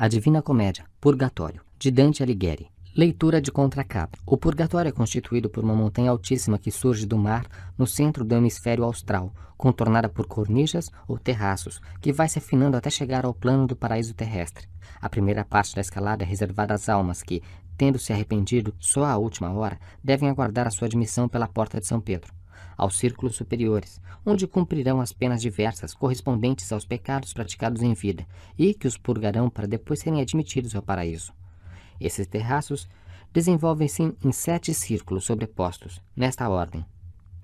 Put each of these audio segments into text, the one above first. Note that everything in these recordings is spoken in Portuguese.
A Divina Comédia, Purgatório, de Dante Alighieri. Leitura de contracapa. O purgatório é constituído por uma montanha altíssima que surge do mar no centro do hemisfério austral, contornada por cornijas ou terraços, que vai se afinando até chegar ao plano do paraíso terrestre. A primeira parte da escalada é reservada às almas que, tendo se arrependido só à última hora, devem aguardar a sua admissão pela porta de São Pedro aos círculos superiores, onde cumprirão as penas diversas correspondentes aos pecados praticados em vida, e que os purgarão para depois serem admitidos ao paraíso. Esses terraços desenvolvem-se em 7 círculos sobrepostos, nesta ordem.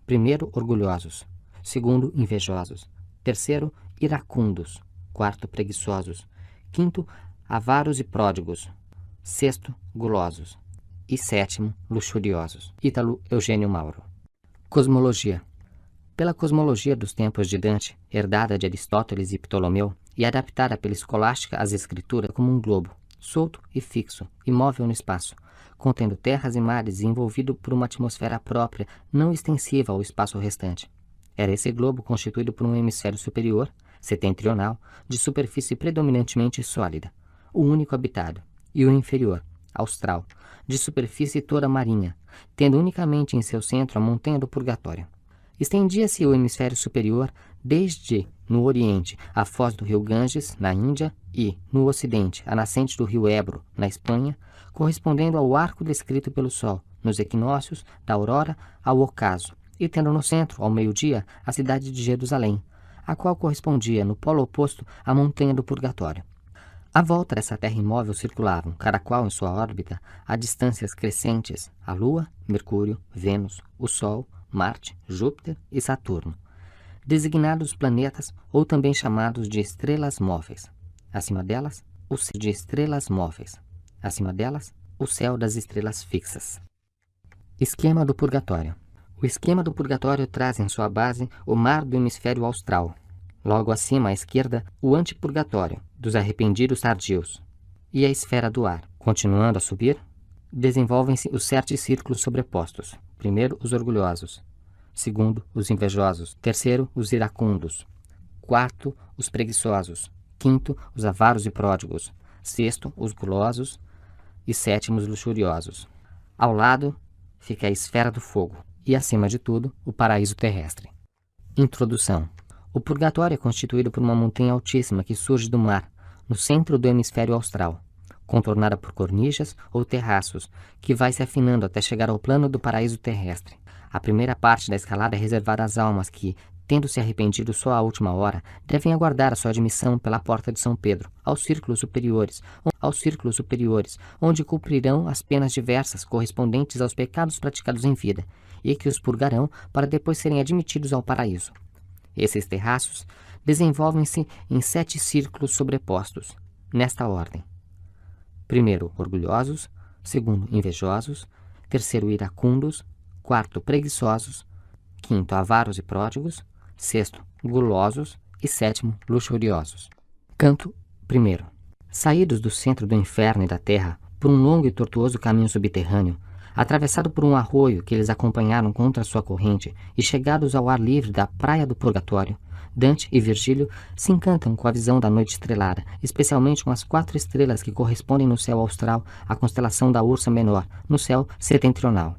Primeiro, orgulhosos. Segundo, invejosos. Terceiro, iracundos. Quarto, preguiçosos. Quinto, avaros e pródigos. Sexto, gulosos. E sétimo, luxuriosos. Ítalo Eugênio Mauro. Cosmologia. Pela cosmologia dos tempos de Dante, herdada de Aristóteles e Ptolomeu, e adaptada pela escolástica às escrituras como um globo, solto e fixo, imóvel no espaço, contendo terras e mares e envolvido por uma atmosfera própria, não extensiva ao espaço restante. Era esse globo constituído por um hemisfério superior, setentrional, de superfície predominantemente sólida, o único habitado, e o inferior, austral, de superfície toda marinha, tendo unicamente em seu centro a montanha do Purgatório. Estendia-se o hemisfério superior desde, no oriente, a foz do rio Ganges, na Índia, e, no ocidente, a nascente do rio Ebro, na Espanha, correspondendo ao arco descrito pelo Sol, nos equinócios, da aurora ao ocaso, e tendo no centro, ao meio-dia, a cidade de Jerusalém, a qual correspondia, no polo oposto, à montanha do Purgatório. À volta dessa terra imóvel circulavam, cada qual em sua órbita, a distâncias crescentes, a Lua, Mercúrio, Vênus, o Sol, Marte, Júpiter e Saturno, designados planetas ou também chamados de estrelas móveis. Acima delas, o céu de estrelas móveis. Acima delas, o céu das estrelas fixas. Esquema do Purgatório. O esquema do Purgatório traz em sua base o mar do hemisfério austral. Logo acima, à esquerda, o antipurgatório, dos arrependidos tardios, e a esfera do ar. Continuando a subir, desenvolvem-se os 7 círculos sobrepostos. Primeiro, os orgulhosos. Segundo, os invejosos. Terceiro, os iracundos. Quarto, os preguiçosos. Quinto, os avaros e pródigos. Sexto, os gulosos. E sétimo, os luxuriosos. Ao lado fica a esfera do fogo. E, acima de tudo, o paraíso terrestre. Introdução. O purgatório é constituído por uma montanha altíssima que surge do mar, no centro do hemisfério austral, contornada por cornijas ou terraços, que vai se afinando até chegar ao plano do paraíso terrestre. A primeira parte da escalada é reservada às almas que, tendo se arrependido só à última hora, devem aguardar a sua admissão pela porta de São Pedro, aos círculos superiores, onde cumprirão as penas diversas correspondentes aos pecados praticados em vida, e que os purgarão para depois serem admitidos ao paraíso. Esses terraços desenvolvem-se em 7 círculos sobrepostos, nesta ordem. Primeiro, orgulhosos. Segundo, invejosos. Terceiro, iracundos. Quarto, preguiçosos. Quinto, avaros e pródigos. Sexto, gulosos. E sétimo, luxuriosos. Canto primeiro. Saídos do centro do inferno e da terra, por um longo e tortuoso caminho subterrâneo, atravessado por um arroio que eles acompanharam contra sua corrente e chegados ao ar livre da praia do Purgatório, Dante e Virgílio se encantam com a visão da noite estrelada, especialmente com as 4 estrelas que correspondem no céu austral à constelação da Ursa Menor, no céu setentrional.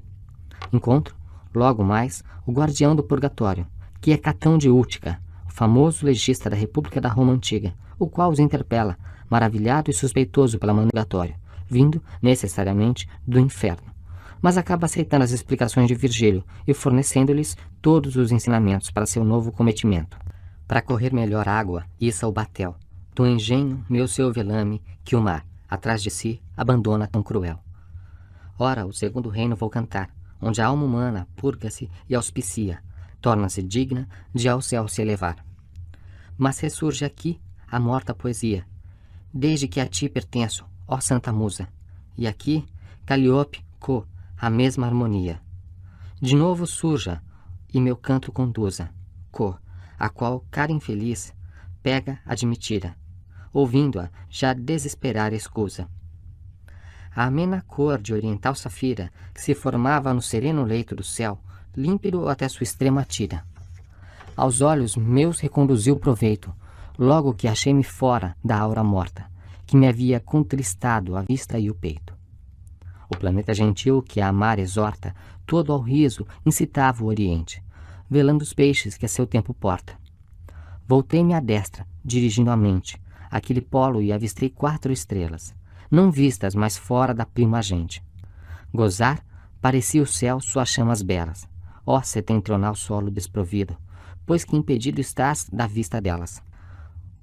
Encontram, logo mais, o guardião do Purgatório, que é Catão de Útica, o famoso legista da República da Roma Antiga, o qual os interpela, maravilhado e suspeitoso pela mandatório, vindo, necessariamente, do inferno, mas acaba aceitando as explicações de Virgílio e fornecendo-lhes todos os ensinamentos para seu novo cometimento. Para correr melhor água, issa o batel, do engenho meu seu velame, que o mar, atrás de si, abandona tão cruel. Ora, o segundo reino vou cantar, onde a alma humana purga-se e auspicia, torna-se digna de ao céu se elevar. Mas ressurge aqui a morta poesia, desde que a ti pertenço, ó santa musa, e aqui, Calíope, a mesma harmonia. De novo surja, e meu canto conduza, a qual cara infeliz pega admitida, ouvindo-a já desesperar escusa. A amena cor de oriental safira, que se formava no sereno leito do céu, límpido até sua extrema tira. Aos olhos meus reconduziu proveito, logo que achei-me fora da aura morta, que me havia contristado a vista e o peito. O planeta gentil que a amar exorta, todo ao riso incitava o oriente, velando os peixes que a seu tempo porta. Voltei-me à destra, dirigindo a mente aquele polo e avistei 4 estrelas, não vistas, mas fora da primagente. Gozar, parecia o céu suas chamas belas, ó setentrional solo desprovido, pois que impedido estás da vista delas.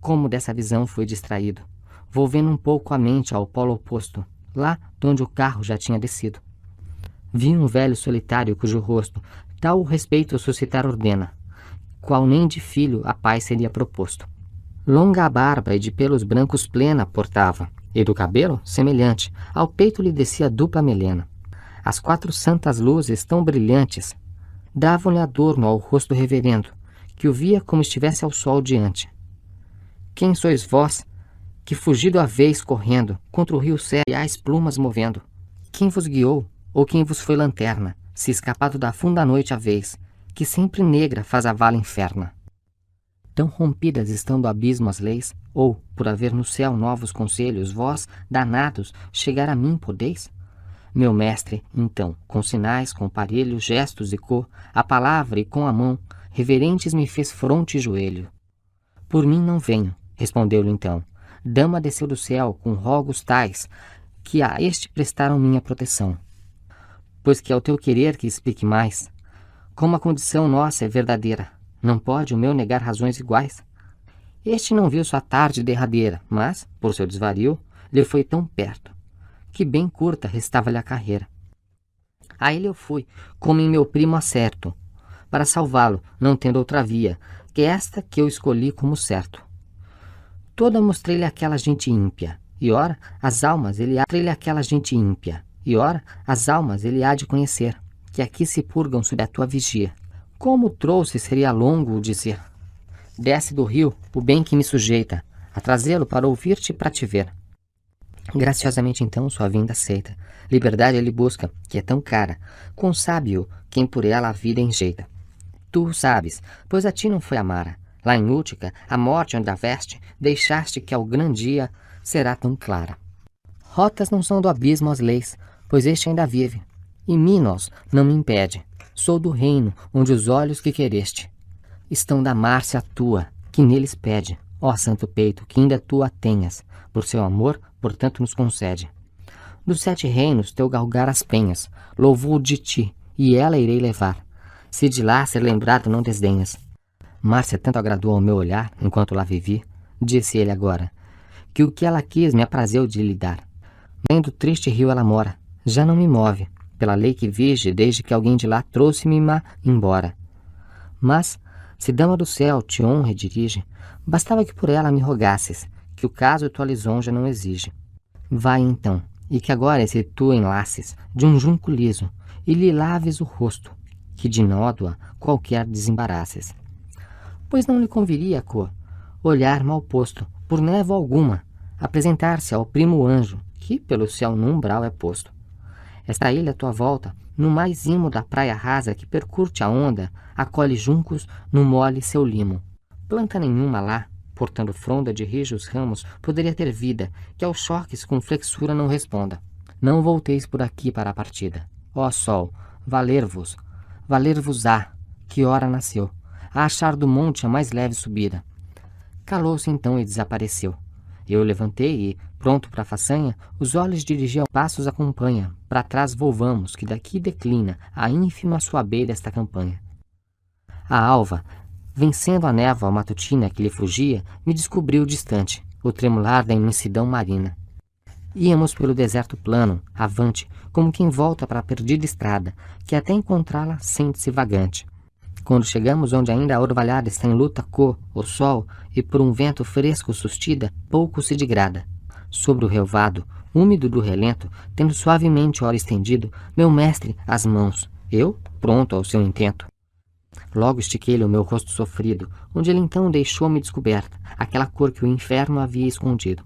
Como dessa visão fui distraído, volvendo um pouco a mente ao polo oposto, lá donde o carro já tinha descido. Vi um velho solitário cujo rosto tal o respeito suscitar ordena, qual nem de filho a paz seria proposto. Longa a barba e de pelos brancos plena portava, e do cabelo, semelhante, ao peito lhe descia dupla melena. As 4 santas luzes tão brilhantes davam-lhe adorno ao rosto reverendo, que o via como estivesse ao sol diante. Quem sois vós, que fugido haveis correndo, contra o rio sério e as plumas movendo? Quem vos guiou, ou quem vos foi lanterna, se escapado da funda noite haveis, que sempre negra faz a vala inferna? Tão rompidas estão do abismo as leis, ou, por haver no céu novos conselhos, vós, danados, chegar a mim podeis? Meu mestre, então, com sinais, com parelho, gestos e cor, a palavra e com a mão, reverentes me fez fronte e joelho. Por mim não venho, respondeu-lhe então. Dama desceu do céu, com rogos tais, que a este prestaram minha proteção. Pois que é o teu querer que explique mais, como a condição nossa é verdadeira, não pode o meu negar razões iguais. Este não viu sua tarde derradeira, mas, por seu desvario, lhe foi tão perto, que bem curta restava-lhe a carreira. A ele eu fui, como em meu primo acerto, para salvá-lo, não tendo outra via, que esta que eu escolhi como certo. Toda mostrei-lhe aquela gente ímpia, e ora, as almas ele há de conhecer, que aqui se purgam sob a tua vigia. Como trouxe seria longo o dizer. Desce do rio o bem que me sujeita, a trazê-lo para ouvir-te e para te ver. Graciosamente então sua vinda aceita, liberdade ele busca, que é tão cara, quão sábio quem por ela a vida enjeita. Tu o sabes, pois a ti não foi amara, lá em Útica, a morte onde a veste, deixaste que ao grande dia será tão clara. Rotas não são do abismo as leis, pois este ainda vive, e Minos não me impede. Sou do reino onde os olhos que quereste estão da Márcia tua, que neles pede, ó santo peito, que ainda tu a tenhas, por seu amor, portanto nos concede. Dos 7 reinos teu galgar as penhas, louvou de ti, e ela irei levar, se de lá ser lembrado não desdenhas. Márcia tanto agradou ao meu olhar, enquanto lá vivi, disse ele agora, que o que ela quis me aprazeu de lhe dar. Nem do triste rio ela mora, já não me move, pela lei que vige, desde que alguém de lá trouxe-me embora. Mas, se dama do céu te honra e dirige, bastava que por ela me rogasses, que o caso tua lisonja não exige. Vai então, e que agora esse tu enlaces de um junco liso, e lhe laves o rosto, que de nódoa qualquer desembaraças. Pois não lhe conviria, olhar mal posto, por névoa alguma, apresentar-se ao primo anjo, que pelo céu no umbral é posto. Esta ilha à tua volta, no mais imo da praia rasa que percute a onda, acolhe juncos no mole seu limo. Planta nenhuma lá, portando fronda de rijos ramos, poderia ter vida, que aos choques com flexura não responda. Não volteis por aqui para a partida. Ó sol, valer-vos-á, que hora nasceu, a achar do monte a mais leve subida. Calou-se então e desapareceu. Eu levantei e, pronto para a façanha, os olhos dirigi aos passos acompanha, para trás volvamos, que daqui declina a ínfima sua beira esta campanha. A alva, vencendo a névoa matutina que lhe fugia, me descobriu distante, o tremular da imensidão marina. Íamos pelo deserto plano, avante, como quem volta para a perdida estrada, que até encontrá-la sente-se vagante. Quando chegamos onde ainda a orvalhada está em luta o sol, e por um vento fresco sustida, pouco se degrada. Sobre o relvado, úmido do relento, tendo suavemente ora estendido, meu mestre, as mãos, eu, pronto ao seu intento. Logo estiquei-lhe o meu rosto sofrido, onde ele então deixou-me descoberta, aquela cor que o inferno havia escondido.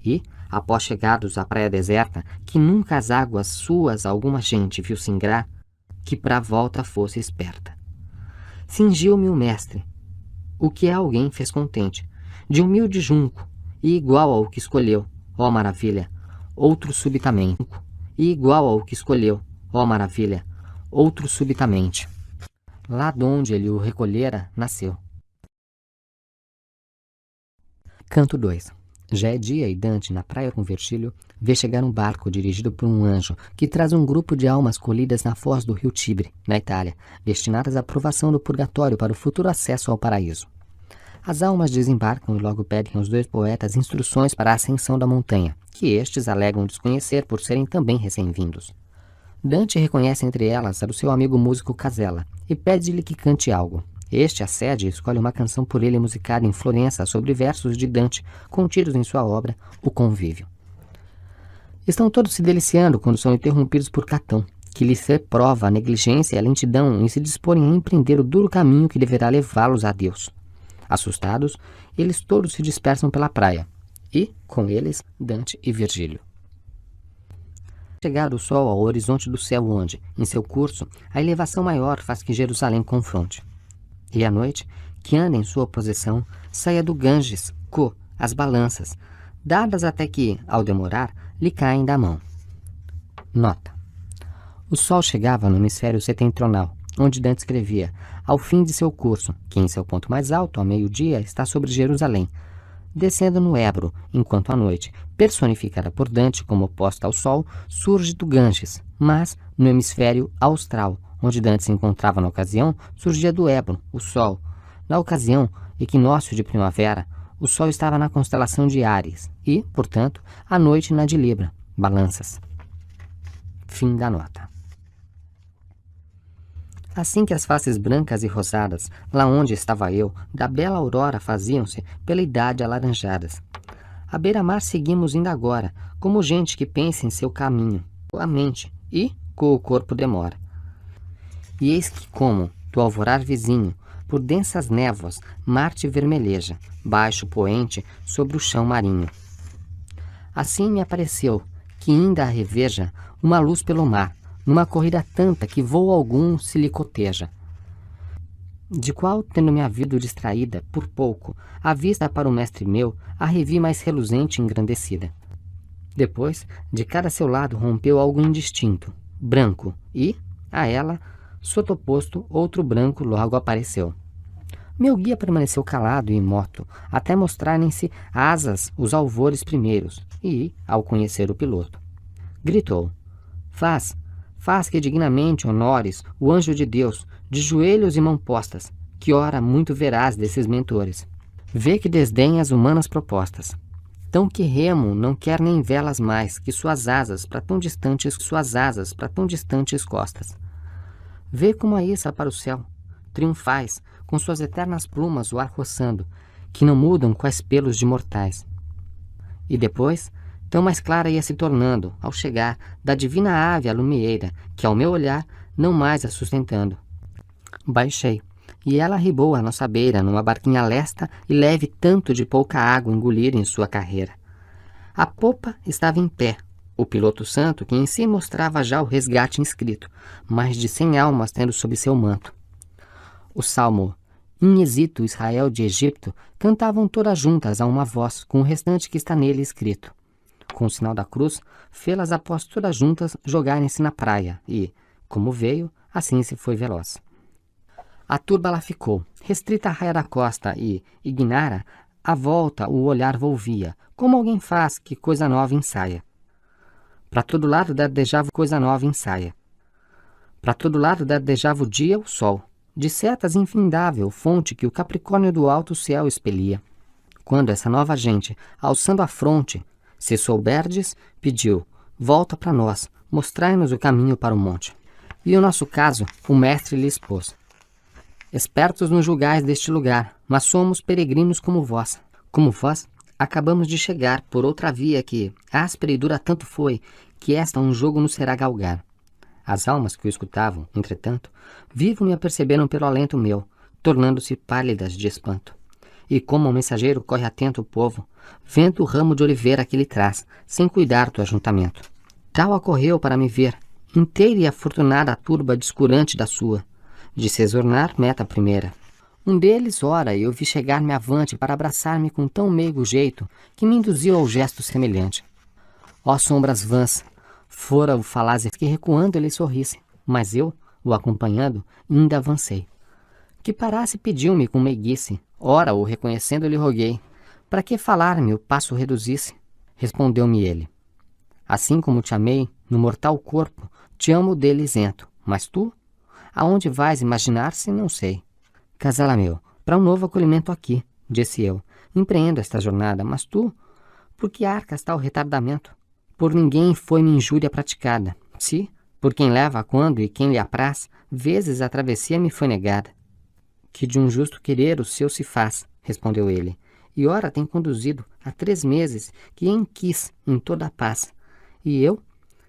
E, após chegados à praia deserta, que nunca as águas suas alguma gente viu singrar, que pra volta fosse esperta. Cingiu-me o mestre, o que a alguém fez contente, de humilde junco, e igual ao que escolheu, ó maravilha, outro subitamente. E igual ao que escolheu, ó maravilha, outro subitamente. Lá donde ele o recolhera, nasceu. Canto 2. Já é dia e Dante, na praia com Virgílio, vê chegar um barco dirigido por um anjo que traz um grupo de almas colhidas na foz do rio Tibre, na Itália, destinadas à provação do purgatório para o futuro acesso ao paraíso. As almas desembarcam e logo pedem aos dois poetas instruções para a ascensão da montanha, que estes alegam desconhecer por serem também recém-vindos. Dante reconhece entre elas a do seu amigo músico Casella e pede-lhe que cante algo. Este acede e escolhe uma canção por ele musicada em Florença sobre versos de Dante, contidos em sua obra O Convívio. Estão todos se deliciando quando são interrompidos por Catão, que lhes reprova a negligência e a lentidão em se disporem a empreender o duro caminho que deverá levá-los a Deus. Assustados, eles todos se dispersam pela praia, e, com eles, Dante e Virgílio. Chegar o sol ao horizonte do céu onde, em seu curso, a elevação maior faz que Jerusalém confronte. E à noite, que anda em sua posição, saia do Ganges, as balanças, dadas até que, ao demorar, lhe caem da mão. Nota. O sol chegava no hemisfério setentrional, onde Dante escrevia, ao fim de seu curso, que em seu ponto mais alto, ao meio-dia, está sobre Jerusalém, descendo no Ebro, enquanto a noite, personificada por Dante como oposta ao sol, surge do Ganges, mas no hemisfério austral, onde Dante se encontrava na ocasião, surgia do Ebro, o Sol. Na ocasião, equinócio de primavera, o Sol estava na constelação de Áries e, portanto, a noite na de Libra, Balanças. Fim da nota. Assim que as faces brancas e rosadas, lá onde estava eu, da bela aurora faziam-se, pela idade alaranjadas. À beira-mar seguimos ainda agora, como gente que pensa em seu caminho, a mente, e, com o corpo demora. E eis que, como, do alvorar vizinho, por densas névoas, Marte vermelheja, baixo poente, sobre o chão marinho. Assim me apareceu, que ainda a reveja, uma luz pelo mar, numa corrida tanta que voo algum se lhe coteja. De qual, tendo-me havido distraída, por pouco, a vista para o mestre meu, a revi mais reluzente e engrandecida. Depois, de cada seu lado rompeu algo indistinto, branco, e, a ela, sotoposto, outro branco logo apareceu. Meu guia permaneceu calado e imoto, até mostrarem-se asas os alvores primeiros, e, ao conhecer o piloto, gritou, faz que dignamente honores o anjo de Deus, de joelhos e mão postas, que ora muito verás desses mentores. Vê que desdenha as humanas propostas. Tão que remo não quer nem velas mais, que suas asas para tão distantes costas. Vê como a issa para o céu, triunfais, com suas eternas plumas o ar roçando, que não mudam quais pelos de mortais. E depois, tão mais clara ia se tornando, ao chegar, da divina ave a lumieira, que ao meu olhar, não mais a sustentando. Baixei, e ela arribou à nossa beira, numa barquinha lesta e leve tanto de pouca água engolir em sua carreira. A popa estava em pé, o piloto santo, que em si mostrava já o resgate inscrito, mais de 100 almas tendo sob seu manto. O salmo Inhesito Israel de Egipto cantavam todas juntas a uma voz, com o restante que está nele escrito. Com o sinal da cruz, fê-las após todas juntas jogarem-se na praia e, como veio, assim se foi veloz. A turba lá ficou, restrita à raia da costa e, ignara, à volta o olhar volvia, como alguém faz que coisa nova ensaia. Para todo lado dardejava coisa nova ensaia. Para todo lado dardejava o dia o sol, de setas infindável fonte que o Capricórnio do alto céu expelia. Quando essa nova gente, alçando a fronte, se souberdes, pediu, volta para nós, mostrai-nos o caminho para o monte. E o nosso caso, o mestre lhe expôs. Espertos nos julgais deste lugar, mas somos peregrinos como vós. Como vós, acabamos de chegar por outra via que, áspera e dura tanto foi, que esta um jogo nos será galgar. As almas que o escutavam, entretanto, vivo me aperceberam pelo alento meu, tornando-se pálidas de espanto. E como o mensageiro corre atento o povo, vendo o ramo de oliveira que lhe traz, sem cuidar do ajuntamento. Tal acorreu para me ver, inteira e afortunada a turba descurante da sua, de se exornar meta primeira. Um deles, ora, eu vi chegar-me avante para abraçar-me com tão meigo jeito que me induziu ao gesto semelhante. Ó sombras vãs, fora o falazes que recuando ele sorrisse, mas eu, o acompanhando, ainda avancei. Que parasse pediu-me com meiguice, ora o reconhecendo lhe roguei, para que falar-me o passo reduzisse? Respondeu-me ele, assim como te amei, no mortal corpo, te amo dele isento, mas tu? Aonde vais imaginar-se, não sei. Casala meu, para um novo acolhimento aqui, disse eu, empreendo esta jornada, mas tu? Por que arcas tal retardamento? Por ninguém foi-me injúria praticada, se, por quem leva quando e quem lhe apraz, vezes a travessia me foi negada. Que de um justo querer o seu se faz, respondeu ele, e ora tem conduzido há 3 meses que em quis em toda a paz. E eu,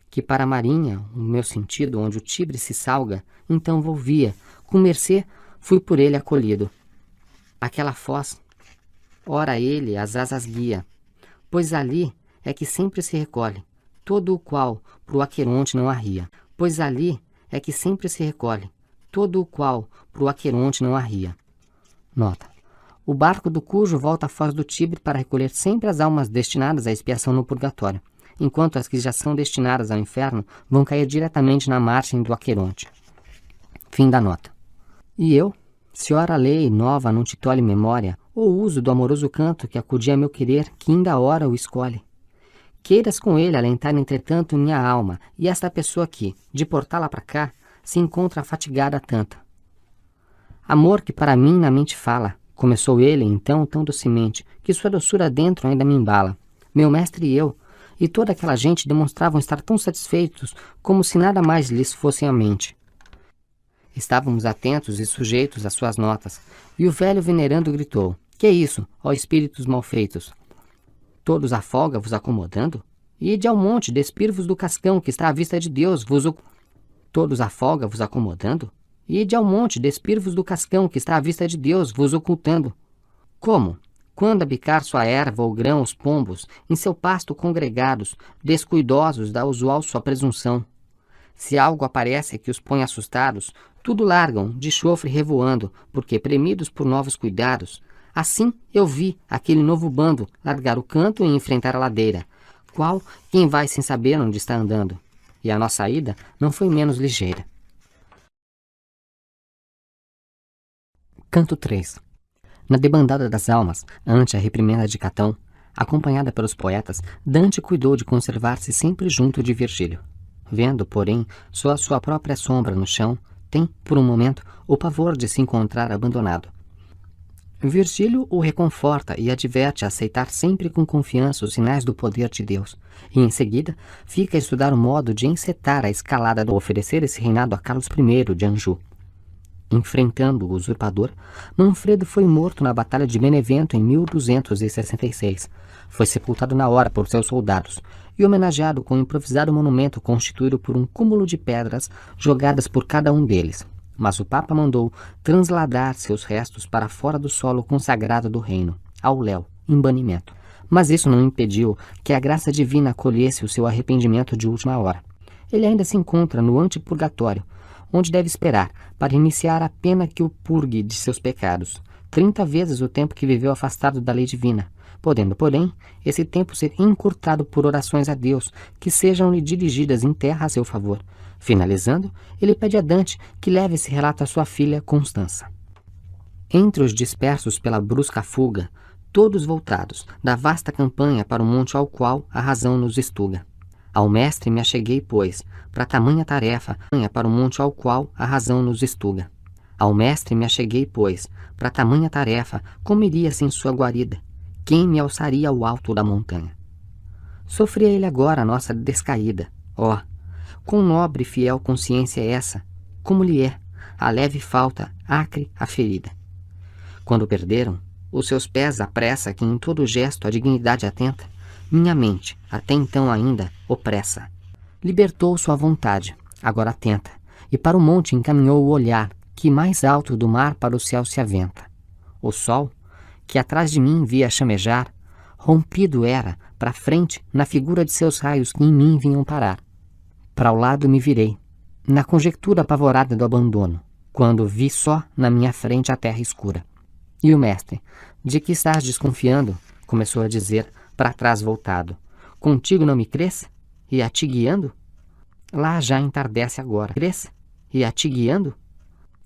que para a marinha, o meu sentido onde o Tibre se salga, então volvia, com mercê fui por ele acolhido. Aquela foz, ora ele as asas guia, pois ali é que sempre se recolhe, todo o qual pro Aqueronte não arria. Pois ali é que sempre se recolhe, todo o qual pro Aqueronte não arria. Nota. O barco do cujo volta à foz do Tibre para recolher sempre as almas destinadas à expiação no purgatório, enquanto as que já são destinadas ao inferno vão cair diretamente na margem do Aqueronte. Fim da nota. E eu, se ora a lei nova não te tolhe memória, ou uso do amoroso canto que acudia a meu querer, que ainda ora o escolhe. Queiras com ele alentar, entretanto, minha alma, e esta pessoa que, de portá-la para cá, se encontra fatigada tanta. Amor que para mim na mente fala, começou ele, então, tão docemente, que sua doçura dentro ainda me embala. Meu mestre e eu, e toda aquela gente demonstravam estar tão satisfeitos, como se nada mais lhes fosse à mente. Estávamos atentos e sujeitos às suas notas, e o velho venerando gritou, que é isso, ó espíritos malfeitos? Todos a folga vos acomodando? Ide ao monte, despir-vos do cascão que está à vista de Deus, Todos a folga vos acomodando? Ide ao monte, despir-vos do cascão que está à vista de Deus, vos ocultando. Como? Quando a bicar sua erva ou grão os pombos, em seu pasto congregados, descuidosos da usual sua presunção. Se algo aparece que os põe assustados, tudo largam, de chofre revoando, porque premidos por novos cuidados. Assim eu vi aquele novo bando largar o canto e enfrentar a ladeira, qual quem vai sem saber onde está andando. E a nossa ida não foi menos ligeira. Canto 3. Na debandada das almas, ante a reprimenda de Catão, acompanhada pelos poetas, Dante cuidou de conservar-se sempre junto de Virgílio. Vendo, porém, só a sua própria sombra no chão, tem, por um momento, o pavor de se encontrar abandonado. Virgílio o reconforta e adverte a aceitar sempre com confiança os sinais do poder de Deus, e em seguida fica a estudar o modo de encetar a escalada do oferecer esse reinado a Carlos I de Anjou. Enfrentando o usurpador, Manfredo foi morto na Batalha de Benevento em 1266. Foi sepultado na hora por seus soldados e homenageado com um improvisado monumento constituído por um cúmulo de pedras jogadas por cada um deles. Mas o Papa mandou transladar seus restos para fora do solo consagrado do reino, ao léu, em banimento. Mas isso não impediu que a graça divina acolhesse o seu arrependimento de última hora. Ele ainda se encontra no antepurgatório, onde deve esperar para iniciar a pena que o purgue de seus pecados, 30 vezes o tempo que viveu afastado da lei divina, podendo, porém, esse tempo ser encurtado por orações a Deus que sejam-lhe dirigidas em terra a seu favor. Finalizando, ele pede a Dante que leve esse relato à sua filha Constança. Entre os dispersos pela brusca fuga, todos voltados da vasta campanha para o monte ao qual a razão nos estuga. Ao mestre me acheguei, pois, para tamanha tarefa, para o monte ao qual a razão nos estuga. Ao mestre me acheguei, pois, para tamanha tarefa, como iria sem sua guarida? Quem me alçaria ao alto da montanha? Sofria ele agora a nossa descaída. Ó, quão nobre e fiel consciência é essa, como lhe é, a leve falta, acre a ferida. Quando perderam, os seus pés apressa que em todo gesto a dignidade atenta, minha mente, até então ainda, opressa. Libertou sua vontade, agora atenta, e para o monte encaminhou o olhar, que mais alto do mar para o céu se aventa. O sol, que atrás de mim via chamejar, rompido era, para frente, na figura de seus raios que em mim vinham parar. Para o lado me virei, na conjectura apavorada do abandono, quando vi só na minha frente a terra escura. E o mestre, de que estás desconfiando? Começou a dizer, para trás voltado. Contigo não me crês? E a ti guiando? Lá já entardece agora. Crês? E a ti guiando?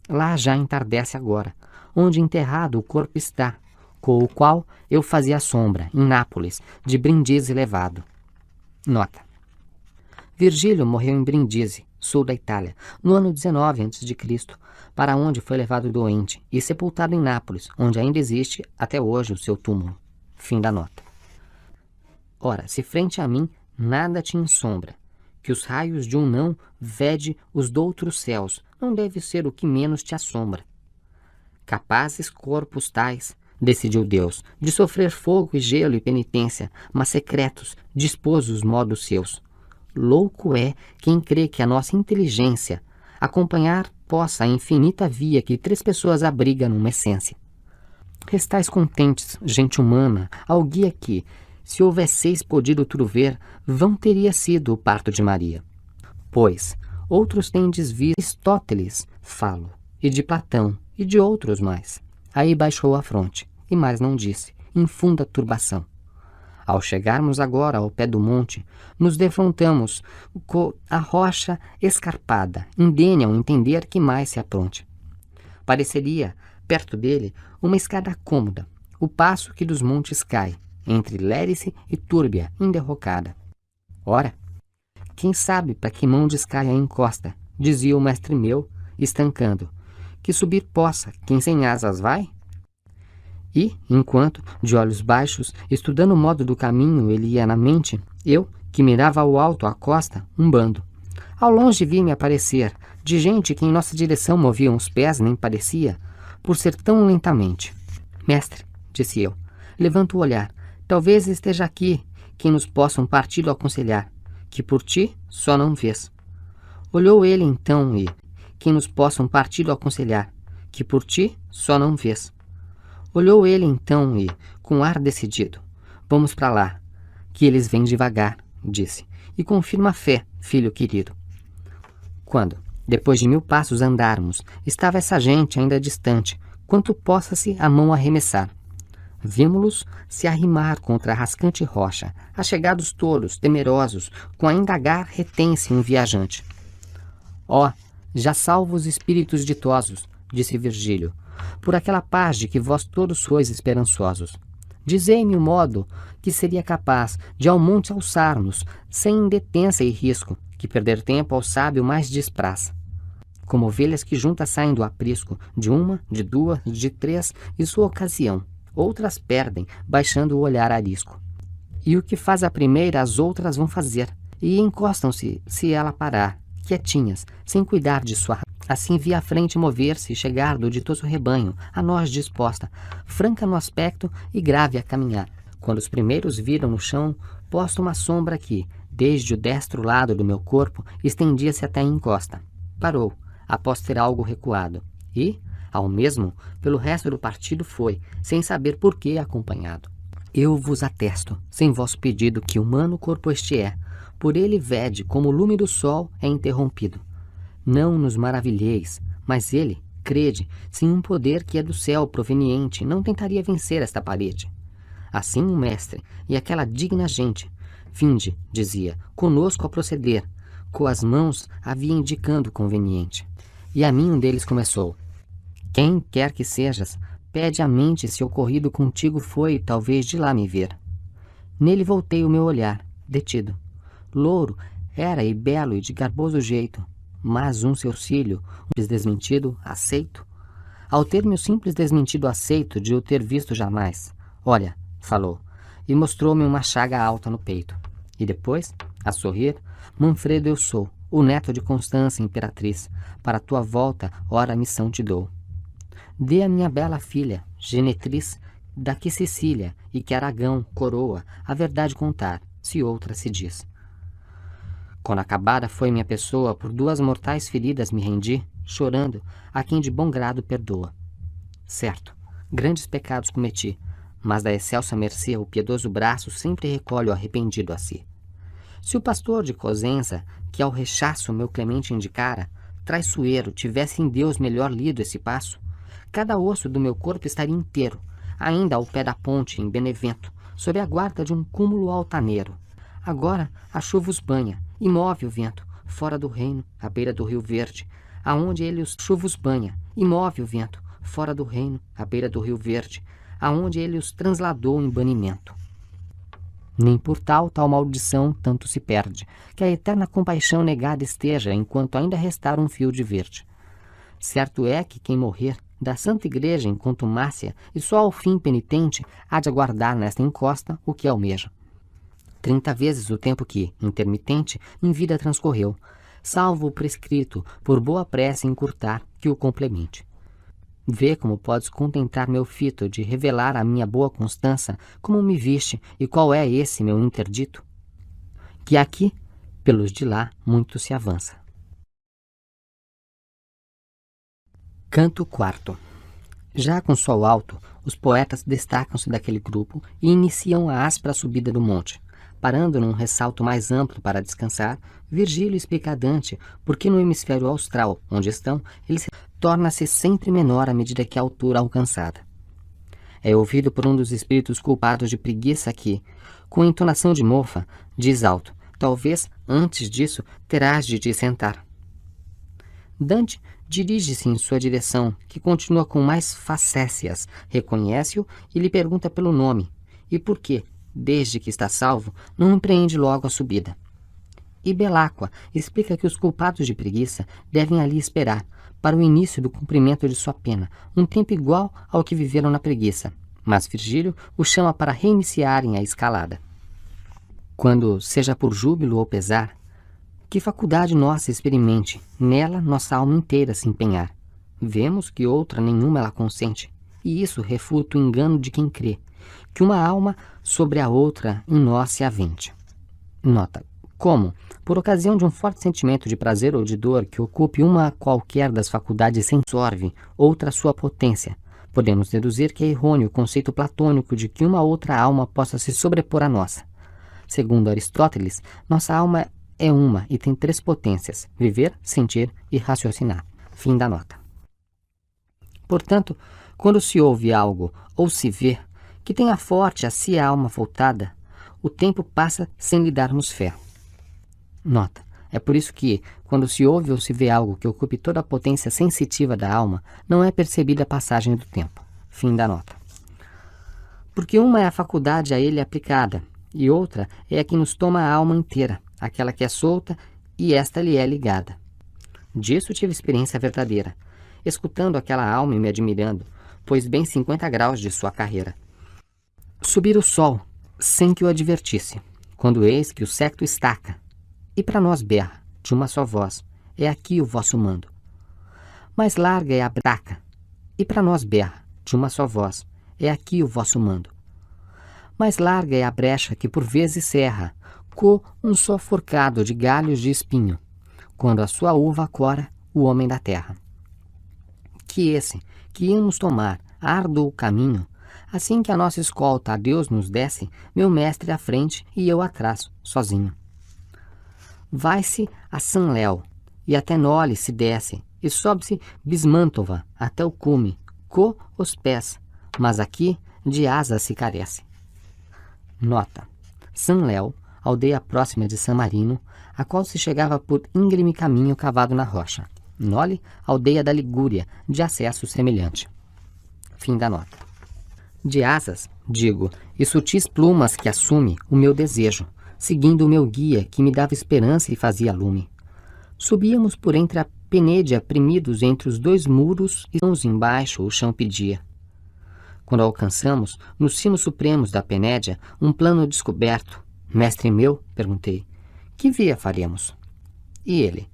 Lá já entardece agora, onde enterrado o corpo está, com o qual eu fazia sombra, em Nápoles, de Brindisi levado. Nota. Virgílio morreu em Brindisi, sul da Itália, no ano 19 a.C., para onde foi levado doente e sepultado em Nápoles, onde ainda existe até hoje o seu túmulo. Fim da nota. Ora, se frente a mim nada te ensombra, que os raios de um não vede os doutros céus, não deve ser o que menos te assombra. Capazes corpos tais, decidiu Deus, de sofrer fogo e gelo e penitência, mas secretos, disposos modos seus. Louco é quem crê que a nossa inteligência acompanhar possa a infinita via que três pessoas abriga numa essência. Restais contentes, gente humana, ao guia que, se houvesseis podido truver, vão teria sido o parto de Maria. Pois, outros tendes visto Aristóteles, falo, e de Platão, e de outros mais. Aí baixou a fronte, e mais não disse, em funda turbação. Ao chegarmos agora ao pé do monte, nos defrontamos com a rocha escarpada, indene ao entender que mais se apronte. Pareceria, perto dele, uma escada cômoda, o passo que dos montes cai, entre Lérice e Túrbia, enderrocada. Ora, quem sabe para que mão descai a encosta, dizia o mestre meu, estancando, que subir possa quem sem asas vai? E, enquanto, de olhos baixos, estudando o modo do caminho ele ia na mente, eu, que mirava ao alto a costa, um bando. Ao longe vi-me aparecer, de gente que em nossa direção moviam os pés, nem parecia, por ser tão lentamente. Mestre, disse eu, levanta o olhar, talvez esteja aqui quem nos possam partido aconselhar, que por ti só não vês. Olhou ele então e, quem nos possam partido aconselhar, que por ti só não vês. Olhou ele então e, com ar decidido, vamos para lá, que eles vêm devagar, disse, e confirma a fé, filho querido. Quando, depois de 1000 passos andarmos, estava essa gente ainda distante, quanto possa-se a mão arremessar. Vimo-los se arrimar contra a rascante rocha, achegados todos, temerosos, com a indagar retém-se um viajante. Ó, já salvo os espíritos ditosos, disse Virgílio, por aquela paz de que vós todos sois esperançosos. Dizei-me o modo que seria capaz de ao monte alçar-nos, sem detença e risco, que perder tempo ao sábio mais despraz. Como ovelhas que juntas saem do aprisco, de uma, de duas, de três, e sua ocasião, outras perdem, baixando o olhar arisco. E o que faz a primeira, as outras vão fazer, e encostam-se, se ela parar, quietinhas, sem cuidar de sua. Assim vi à frente mover-se e chegar do ditoso rebanho, a nós disposta, franca no aspecto e grave a caminhar. Quando os primeiros viram no chão, posto uma sombra que, desde o destro lado do meu corpo, estendia-se até a encosta. Parou, após ter algo recuado, e, ao mesmo, pelo resto do partido foi, sem saber por que acompanhado. Eu vos atesto, sem vosso pedido, que humano corpo este é, por ele vede como o lume do sol é interrompido. Não nos maravilheis, mas ele, crede, sem um poder que é do céu proveniente, não tentaria vencer esta parede. Assim o mestre e aquela digna gente, vinde, dizia, conosco a proceder, com as mãos havia indicando conveniente. E a mim um deles começou. Quem quer que sejas, pede à mente se ocorrido contigo foi, talvez, de lá me ver. Nele voltei o meu olhar, detido. Louro era e belo e de garboso jeito, mas um seu cílio, um desmentido, aceito. Ao ter-me o simples desmentido aceito de o ter visto jamais, olha, falou, e mostrou-me uma chaga alta no peito. E depois, a sorrir, Manfredo eu sou, o neto de Constância, imperatriz, para tua volta, ora missão te dou. Dê a minha bela filha, genetriz, daqui Sicília, e que Aragão, coroa, a verdade contar, se outra se diz. Quando acabada foi minha pessoa, por 2 mortais feridas me rendi, chorando, a quem de bom grado perdoa. Certo, grandes pecados cometi, mas da excelsa mercê o piedoso braço sempre recolhe o arrependido a si. Se o pastor de Cosenza, que ao rechaço meu clemente indicara, traiçoeiro, tivesse em Deus melhor lido esse passo, cada osso do meu corpo estaria inteiro, ainda ao pé da ponte, em Benevento, sob a guarda de um cúmulo altaneiro. Agora a chuva os banha, e move o vento, fora do reino, à beira do rio verde, aonde ele os chuva os banha, e move o vento, fora do reino, à beira do rio verde, aonde ele os transladou em banimento. Nem por tal maldição tanto se perde, que a eterna compaixão negada esteja, enquanto ainda restar um fio de verde. Certo é que quem morrer da Santa Igreja em contumácia e só ao fim penitente há de aguardar nesta encosta o que almeja. 30 vezes o tempo que, intermitente, em vida transcorreu, salvo o prescrito, por boa prece encurtar, que o complemente. Vê como podes contentar meu fito de revelar a minha boa constança, como me viste e qual é esse meu interdito? Que aqui, pelos de lá, muito se avança. Canto IV. Já com sol alto, os poetas destacam-se daquele grupo e iniciam a áspera subida do monte. Parando num ressalto mais amplo para descansar, Virgílio explica a Dante porque no hemisfério austral, onde estão, ele torna-se sempre menor à medida que a altura alcançada. É ouvido por um dos espíritos culpados de preguiça que, com entonação de mofa, diz alto: talvez, antes disso, terás de te sentar. Dante dirige-se em sua direção, que continua com mais facécias, reconhece-o e lhe pergunta pelo nome, e por que, desde que está salvo, não empreende logo a subida. E Belacqua explica que os culpados de preguiça devem ali esperar, para o início do cumprimento de sua pena, um tempo igual ao que viveram na preguiça, mas Virgílio os chama para reiniciarem a escalada. Quando, seja por júbilo ou pesar, que faculdade nossa experimente, nela nossa alma inteira se empenhar. Vemos que outra nenhuma ela consente, e isso refuta o engano de quem crê, que uma alma sobre a outra em nós se avente. Nota: como, por ocasião de um forte sentimento de prazer ou de dor que ocupe uma qualquer das faculdades sensorve, outra sua potência, podemos deduzir que é errôneo o conceito platônico de que uma outra alma possa se sobrepor à nossa. Segundo Aristóteles, nossa alma é uma e tem 3 potências: viver, sentir e raciocinar. Fim da nota. Portanto, quando se ouve algo ou se vê que tenha forte a si a alma voltada, o tempo passa sem lhe darmos fé. Nota: é por isso que, quando se ouve ou se vê algo que ocupe toda a potência sensitiva da alma, não é percebida a passagem do tempo. Fim da nota. Porque uma é a faculdade a ele aplicada, e outra é a que nos toma a alma inteira, aquela que é solta, e esta lhe é ligada. Disso tive experiência verdadeira, escutando aquela alma e me admirando, pois bem 50 graus de sua carreira. Subir o sol, sem que o advertisse, quando eis que o séquito estaca, e para nós berra, de uma só voz: é aqui o vosso mando. Mais larga é a braca, e para nós berra, de uma só voz: é aqui o vosso mando. Mais larga é a brecha que por vezes cerra, co um só forcado de galhos de espinho, quando a sua uva cora o homem da terra. Que esse, que íamos tomar, árduo caminho, assim que a nossa escolta a Deus nos desse, meu mestre à frente e eu atrás, sozinho. Vai-se a San Léo, e até Nole se desce, e sobe-se Bismantova até o cume, co os pés, mas aqui de asas se carece. Nota: San Léo, aldeia próxima de San Marino, a qual se chegava por íngreme caminho cavado na rocha. Nole, aldeia da Ligúria, de acesso semelhante. Fim da nota. De asas, digo, e sutis plumas que assume o meu desejo, seguindo o meu guia que me dava esperança e fazia lume. Subíamos por entre a penede aprimidos entre os 2 muros e mãos embaixo o chão pedia. Quando alcançamos, nos cimos supremos da penédia, um plano descoberto. Mestre meu, perguntei, que via faremos? E ele: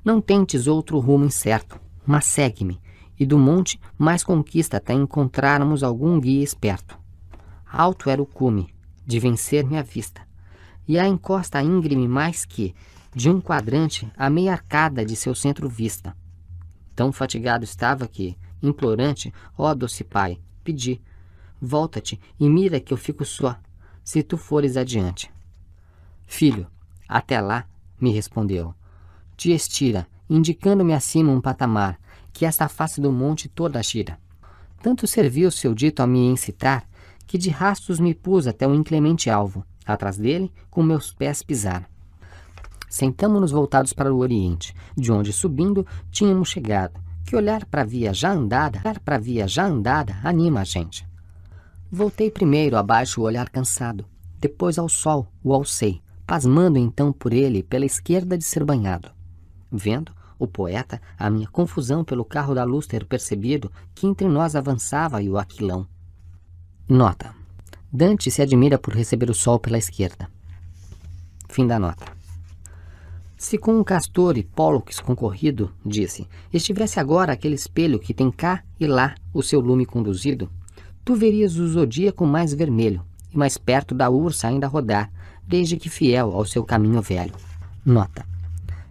não tentes outro rumo incerto, mas segue-me, e do monte mais conquista até encontrarmos algum guia esperto. Alto era o cume, de vencer-me a vista, e a encosta íngreme mais que, de um quadrante, a meia arcada de seu centro vista. Tão fatigado estava que, implorante, ó doce pai, pedi: volta-te e mira que eu fico só, se tu fores adiante. Filho, até lá, me respondeu, te estira, indicando-me acima um patamar, que esta face do monte toda gira. Tanto serviu seu dito a me incitar, que de rastos me pus até o inclemente alvo, atrás dele, com meus pés pisar. Sentamo-nos voltados para o oriente, de onde subindo tínhamos chegado. Que olhar para a via já andada, anima a gente. Voltei primeiro abaixo o olhar cansado, depois ao sol, o alcei, pasmando então por ele pela esquerda de ser banhado. Vendo, o poeta, a minha confusão pelo carro da luz ter percebido que entre nós avançava e o aquilão. Nota. Dante se admira por receber o sol pela esquerda. Fim da nota. Se com um castor e Pólux concorrido, disse, estivesse agora aquele espelho que tem cá e lá o seu lume conduzido, tu verias o zodíaco mais vermelho e mais perto da ursa ainda rodar, desde que fiel ao seu caminho velho. Nota.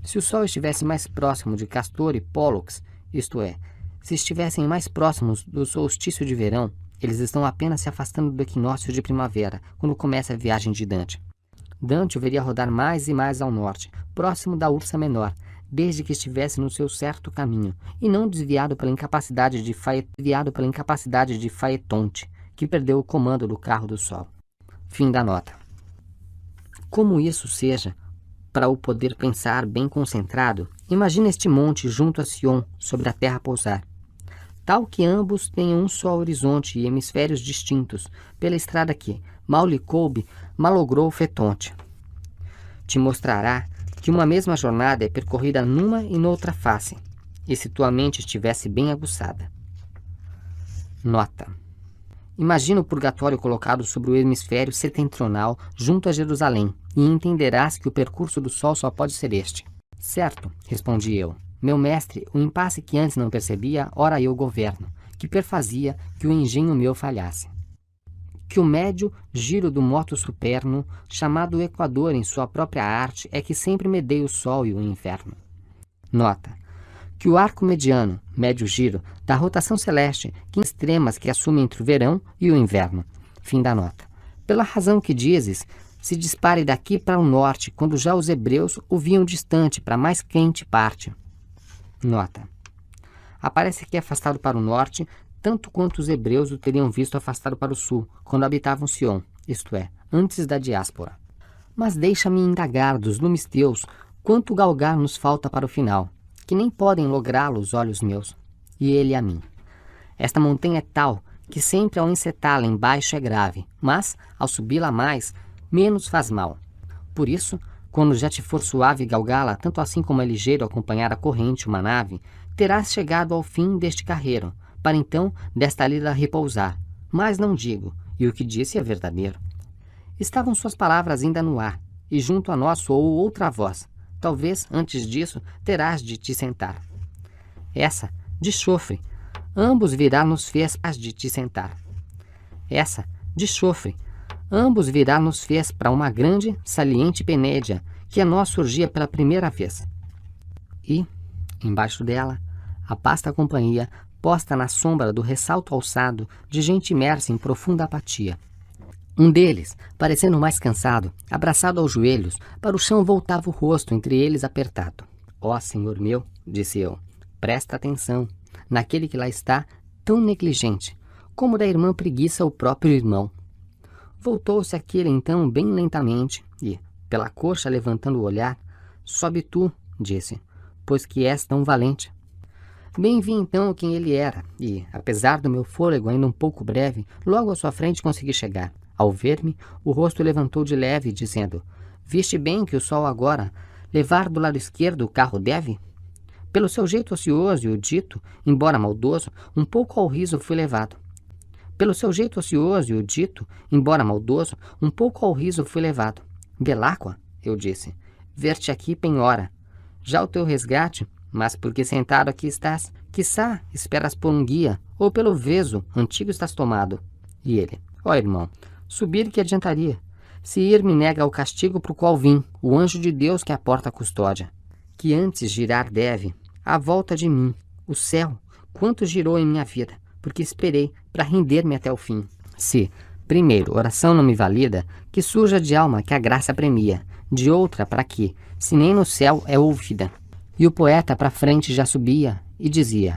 Se o sol estivesse mais próximo de Castor e Pólux, isto é, se estivessem mais próximos do solstício de verão, eles estão apenas se afastando do equinócio de primavera, quando começa a viagem de Dante. Dante o veria rodar mais e mais ao norte, próximo da Ursa Menor, desde que estivesse no seu certo caminho, e não desviado pela incapacidade de Faetonte, que perdeu o comando do carro do sol. Fim da nota. Como isso seja, para o poder pensar bem concentrado, imagina este monte junto a Sion, sobre a terra pousar. Tal que ambos tenham um só horizonte e hemisférios distintos, pela estrada que, mal lhe coube, malogrou Fetonte. Te mostrará que uma mesma jornada é percorrida numa e noutra face, e se tua mente estivesse bem aguçada. Nota. Imagina o purgatório colocado sobre o hemisfério setentrional junto a Jerusalém, e entenderás que o percurso do sol só pode ser este. Certo, respondi eu. Meu mestre, o impasse que antes não percebia, ora eu governo, que perfazia que o engenho meu falhasse. Que o médio giro do moto superno, chamado Equador em sua própria arte, é que sempre medei o sol e o inverno. Nota. Que o arco mediano, médio giro, da rotação celeste, que extremas que assume entre o verão e o inverno. Fim da nota. Pela razão que dizes, se dispare daqui para o norte, quando já os hebreus o viam distante para a mais quente parte. Nota. Aparece aqui afastado para o norte, tanto quanto os hebreus o teriam visto afastado para o sul, quando habitavam Sion, isto é, antes da diáspora. Mas deixa-me indagar dos lumes teus, quanto galgar nos falta para o final, que nem podem lográ-lo os olhos meus, e ele a mim. Esta montanha é tal, que sempre ao encetá-la embaixo é grave, mas, ao subi-la mais, menos faz mal. Por isso, quando já te for suave galgá-la, tanto assim como é ligeiro acompanhar a corrente uma nave, terás chegado ao fim deste carreiro, para então desta lida repousar. Mas não digo, e o que disse é verdadeiro. Estavam suas palavras ainda no ar, e junto a nós soou outra voz. Talvez, antes disso, terás de te sentar. Essa, de chofre, ambos virá nos fez as de te sentar. Essa, de chofre, ambos virá nos fez para uma grande, saliente penédia, que a nós surgia pela primeira vez. E, embaixo dela, a pasta companhia, posta na sombra do ressalto alçado de gente imersa em profunda apatia. Um deles, parecendo mais cansado, abraçado aos joelhos, para o chão voltava o rosto entre eles apertado. Ó Senhor meu, disse eu, presta atenção, naquele que lá está, tão negligente, como da irmã preguiça o próprio irmão. Voltou-se aquele então bem lentamente e, pela coxa levantando o olhar, sobe tu, disse, pois que és tão valente. Bem vi então quem ele era e, apesar do meu fôlego ainda um pouco breve, logo à sua frente consegui chegar. Ao ver-me, o rosto levantou de leve, dizendo, viste bem que o sol agora levar do lado esquerdo o carro deve? Pelo seu jeito ocioso e o dito, embora maldoso, um pouco ao riso fui levado. Pelo seu jeito ocioso e o dito, embora maldoso, um pouco ao riso fui levado. Beláqua, eu disse, ver-te aqui penhora. Já o teu resgate, mas porque sentado aqui estás, quiçá esperas por um guia, ou pelo veso antigo estás tomado. E ele, ó irmão, subir que adiantaria? Se ir me nega o castigo pro qual vim, o anjo de Deus que a porta custódia. Que antes girar deve, à volta de mim, o céu, quanto girou em minha vida, porque esperei para render-me até o fim. Se, primeiro, oração não me valida, que surja de alma que a graça premia, de outra para que, se nem no céu é ouvida. E o poeta para frente já subia e dizia,